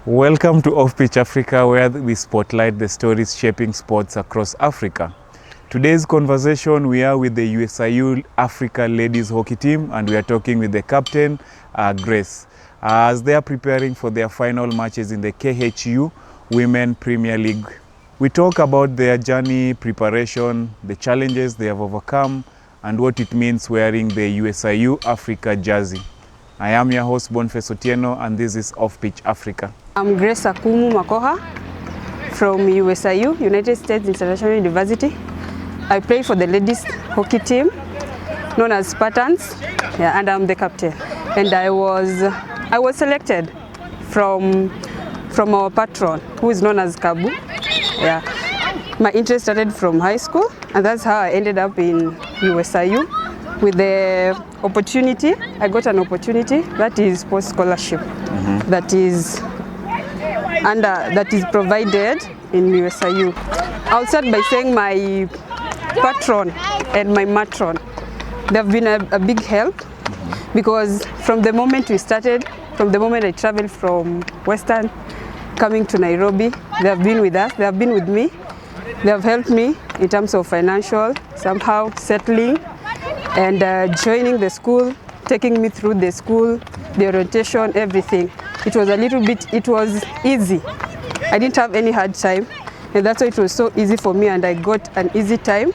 Welcome to Off-Pitch Africa, where we spotlight the stories shaping sports across Africa. Today's conversation, we are with the USIU Africa Ladies Hockey Team, and we are talking with the captain, Grace, as they are preparing for their final matches in the KHU Women Premier League. We talk about their journey, preparation, the challenges they have overcome, and what it means wearing the USIU Africa jersey. I am your host, Boniface Otieno, and this is Off-Pitch Africa. I'm Grace Akumu Makoha from USIU, United States International University. I play for the ladies hockey team known as Spartans, and I'm the captain. And I was selected from our patron, who is known as Kabu. My interest started from high school, and that's how I ended up in USIU. With the opportunity, I got an opportunity that is sports scholarship, that is provided in USIU. I'll start by saying my patron and my matron, they've been a big help, because from the moment we started, from the moment I traveled from Western coming to Nairobi, they have been with us, they have been with me, they have helped me in terms of financial, somehow settling and joining the school, taking me through the school, the orientation, everything. It was easy. I didn't have any hard time, and that's why it was so easy for me, and I got an easy time,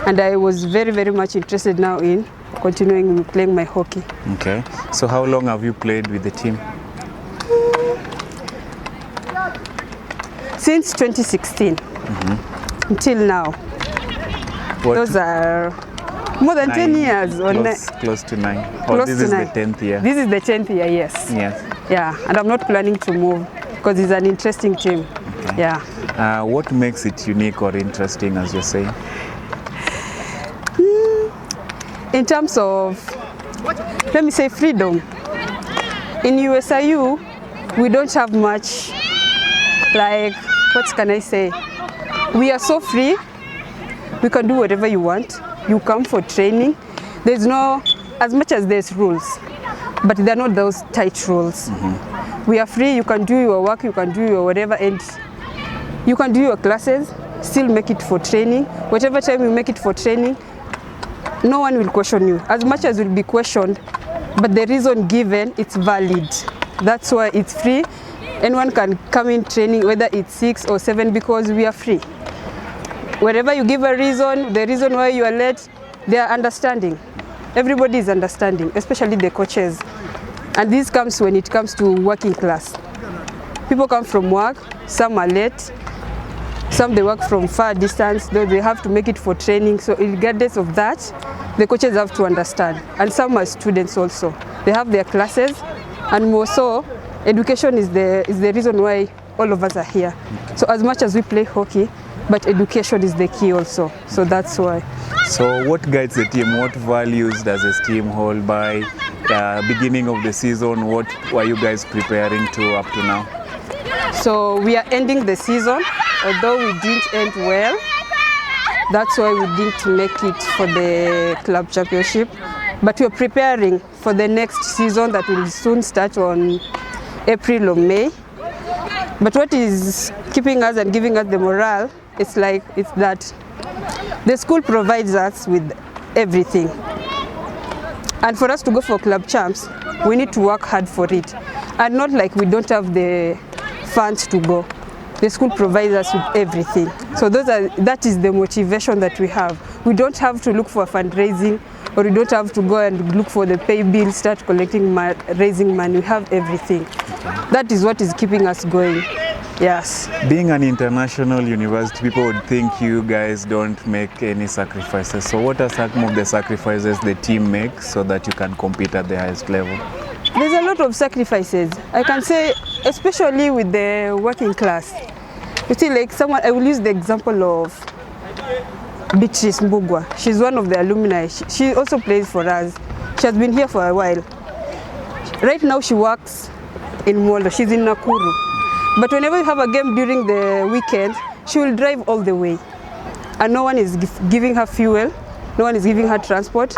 and I was very, very much interested now in continuing playing my hockey. Okay, so how long have you played with the team? Since 2016, until now. Those are more than 10 years. Close to 9. Close this to is 9. The 10th year. This is the 10th year, yes. Yeah, and I'm not planning to move because it's an interesting team. Okay. Yeah. What makes it unique or interesting, as you're saying? In terms of, let me say, freedom. In USIU, we don't have much, like, what can I say? We are so free. We can do whatever you want. You come for training. There's no, as much as there's rules, but they're not those tight rules. We are free. You can do your work, you can do your whatever, and you can do your classes, still make it for training. Whatever time you make it for training, no one will question you. As much as will be questioned, but the reason given, it's valid. That's why it's free. Anyone can come in training, whether it's 6 or 7, because we are free. Wherever you give a reason, the reason why you are late, they are understanding. Everybody is understanding, especially the coaches. And this comes when it comes to working class. People come from work, some are late, some they work from far distance, though they have to make it for training. So regardless of that, the coaches have to understand. And some are students also. They have their classes, and more so, education is the reason why all of us are here. So as much as we play hockey, but education is the key also. So that's why. So what guides the team? What values does this team hold by beginning of the season? What were you guys preparing to up to now? So we are ending the season, although we didn't end well. That's why we didn't make it for the club championship. But we're preparing for the next season that will soon start on April or May. But what is keeping us and giving us the morale, it's that the school provides us with everything. And for us to go for club champs, we need to work hard for it. And not like we don't have the funds to go. The school provides us with everything. So that is the motivation that we have. We don't have to look for fundraising, or we don't have to go and look for the pay bill, start collecting, raising money. We have everything. That is what is keeping us going. Yes. Being an international university, people would think you guys don't make any sacrifices. So what are some of the sacrifices the team makes so that you can compete at the highest level? There's a lot of sacrifices. I can say, especially with the working class. You see, like I will use the example of Beatrice Mbugwa. She's one of the alumni. She also plays for us. She has been here for a while. Right now she works in Molo. She's in Nakuru. But whenever you have a game during the weekend, she will drive all the way. And no one is giving her fuel, no one is giving her transport.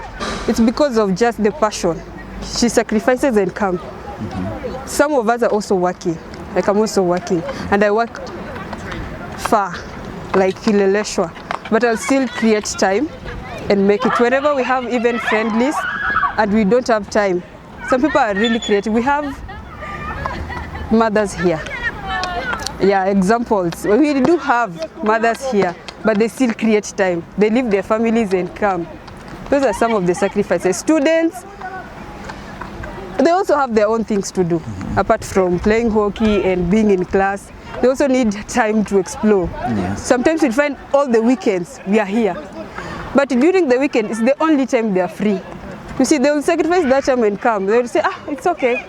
It's because of just the passion. She sacrifices and comes. Some of us are also working. Like I'm also working, and I work far, like Kileleshwa, but I'll still create time and make it. Whenever we have event friendlies and we don't have time, some people are really creative. We have mothers here. Yeah, examples. We do have mothers here, but they still create time. They leave their families and come. Those are some of the sacrifices. Students, they also have their own things to do. Apart from playing hockey and being in class, they also need time to explore. Yes. Sometimes we find all the weekends we are here. But during the weekend, it's the only time they are free. You see, they will sacrifice that time and come. They will say, it's okay.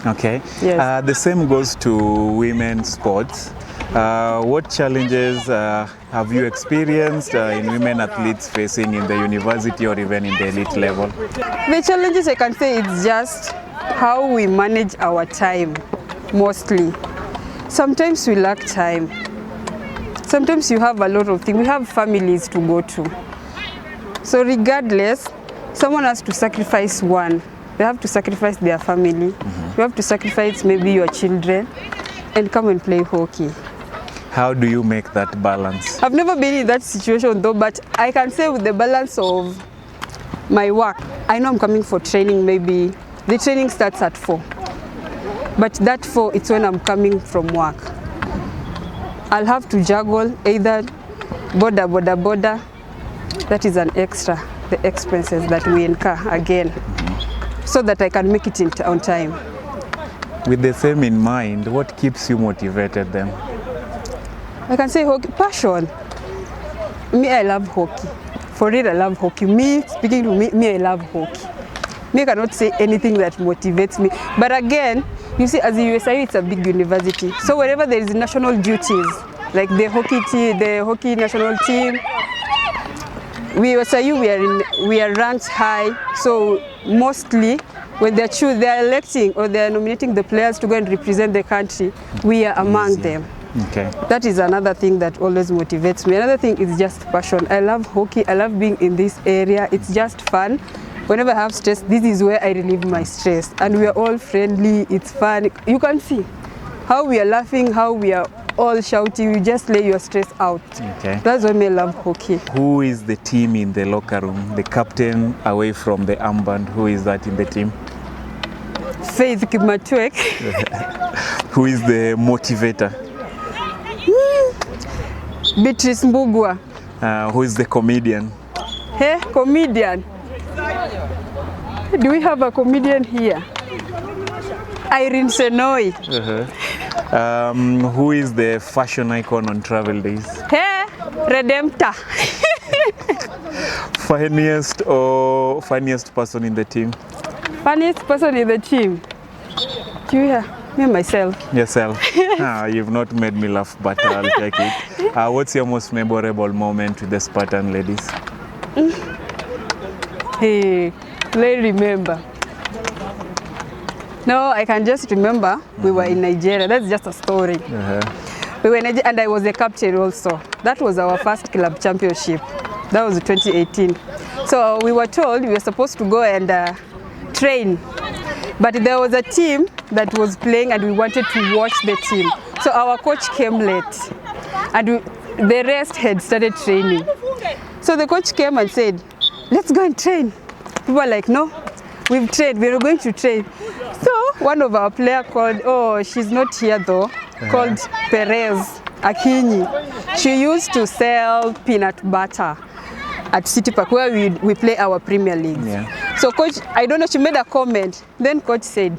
Okay. Yes. The same goes to women's sports. What challenges have you experienced in women athletes facing in the university or even in the elite level? The challenges, I can say, it's just how we manage our time, mostly. Sometimes we lack time. Sometimes you have a lot of things. We have families to go to. So regardless, someone has to sacrifice one. They have to sacrifice their family. You have to sacrifice maybe your children and come and play hockey. How do you make that balance? I've never been in that situation though, but I can say with the balance of my work, I know I'm coming for training, maybe the training starts at 4. But that 4, it's when I'm coming from work. I'll have to juggle either border. That is an extra, the expenses that we incur again, so that I can make it on time. With the same in mind, what keeps you motivated then? I can say hockey, passion. Me, I love hockey. For real, I love hockey. Me, speaking to me, I love hockey. Me, I cannot say anything that motivates me. But again, you see, as a USIU, it's a big university. So wherever there is national duties, like the hockey team, the hockey national team, USIU, we are ranked high. So mostly, when they are electing or they are nominating the players to go and represent the country, we are among them. Okay. That is another thing that always motivates me. Another thing is just passion. I love hockey. I love being in this area. It's just fun. Whenever I have stress, this is where I relieve my stress. And we are all friendly. It's fun. You can see how we are laughing, how we are all shouting. You just lay your stress out. Okay. That's why I love hockey. Who is the team in the locker room? The captain away from the armband. Who is that in the team? Faith Kimatwek. Who is the motivator? Beatrice Mbugwa. Who is the comedian? Hey, comedian. Do we have a comedian here? Irene Senoi. Who is the fashion icon on travel days? Hey, Redemptor. Funniest person in the team? Funniest person in the team? Do you hear? Me, myself. Yourself? You've not made me laugh, but I'll take it. What's your most memorable moment with the Spartan ladies? Hey, let me remember. No, I can just remember we were in Nigeria. That's just a story. We were in Nigeria, and I was the captain also. That was our first club championship. That was 2018. So we were told we were supposed to go and train. But there was a team that was playing and we wanted to watch the team. So our coach came late and the rest had started training. So the coach came and said, let's go and train. People were like, no, we've trained, we're going to train. So one of our players called, she's not here though, called Perez Akinyi. She used to sell peanut butter at City Park where we play our Premier League. Yeah. So coach, I don't know, she made a comment. Then coach said,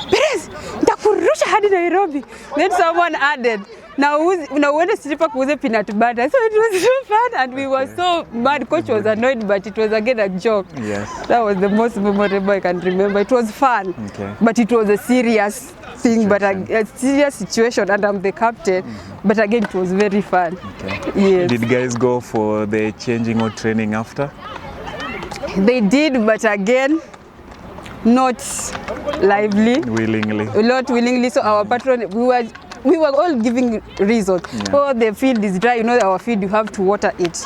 Perez, nitakurusha hadi Nairobi. Then someone added, now when the City Park was a peanut butter. So it was so fun and we were so mad. Coach was annoyed, but it was again a joke. Yes. That was the most memorable I can remember. It was fun, but it was a serious thing, but a serious situation, and I'm the captain. But again, it was very fun. Yes. Did guys go for the changing or training after? They did, but again, not lively. Willingly. Not willingly. So our patron, we were all giving reasons. Yeah. Oh, the field is dry. You know, our field, you have to water it.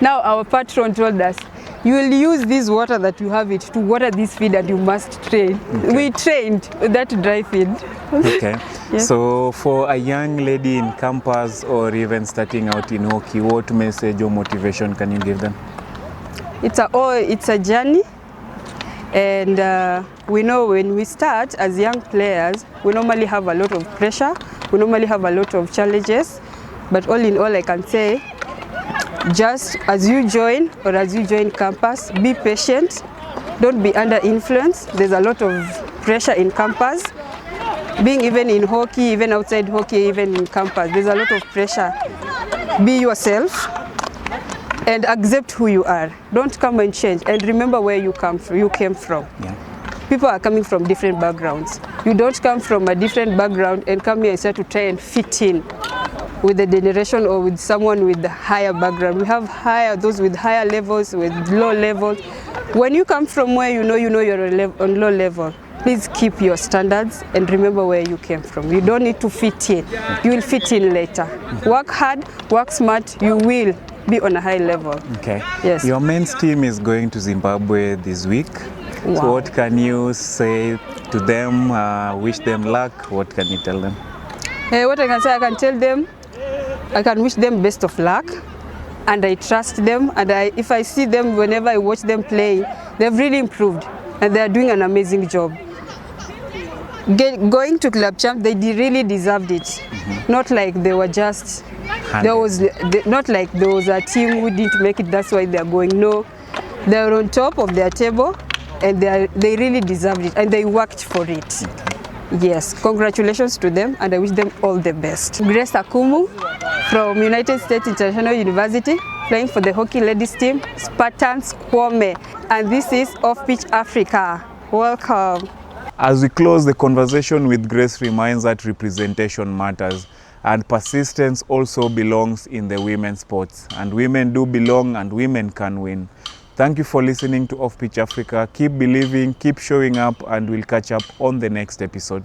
Now our patron told us, you will use this water that you have it to water this field and you must train. Okay. We trained that dry field. Okay. Yeah. So for a young lady in campus or even starting out in hockey, what message or motivation can you give them? It's a journey, and we know when we start as young players, we normally have a lot of pressure, we normally have a lot of challenges, but all in all I can say, just as you join campus, be patient, don't be under influence. There's a lot of pressure in campus, being even in hockey, even outside hockey, even in campus, there's a lot of pressure. Be yourself and accept who you are. Don't come and change, and remember where you came from. Yeah. People are coming from different backgrounds. You don't come from a different background and come here and start to try and fit in with the generation or with someone with the higher background. We have those with higher levels, with low levels. When you come from where you know you're on low level, please keep your standards and remember where you came from. You don't need to fit in. You will fit in later. Work hard, work smart, you will be on a high level. Okay. Yes. Your men's team is going to Zimbabwe this week. Wow. So what can you say to them? Wish them luck. What can you tell them? What I can say, I can tell them, I can wish them best of luck, and I trust them, and if I see them, whenever I watch them play, they've really improved and they are doing an amazing job. Going to club champ, they really deserved it. Not like they were just, not like there was a team who didn't make it, that's why they are going. No, they are on top of their table and they really deserved it and they worked for it. Yes, congratulations to them and I wish them all the best. Grace Akumu from United States International University, playing for the hockey ladies team, Spartans Kwame, and this is Off Pitch Africa. Welcome. As we close, the conversation with Grace reminds that representation matters and persistence also belongs in the women's sports, and women do belong and women can win. Thank you for listening to Off Pitch Africa. Keep believing, keep showing up, and we'll catch up on the next episode.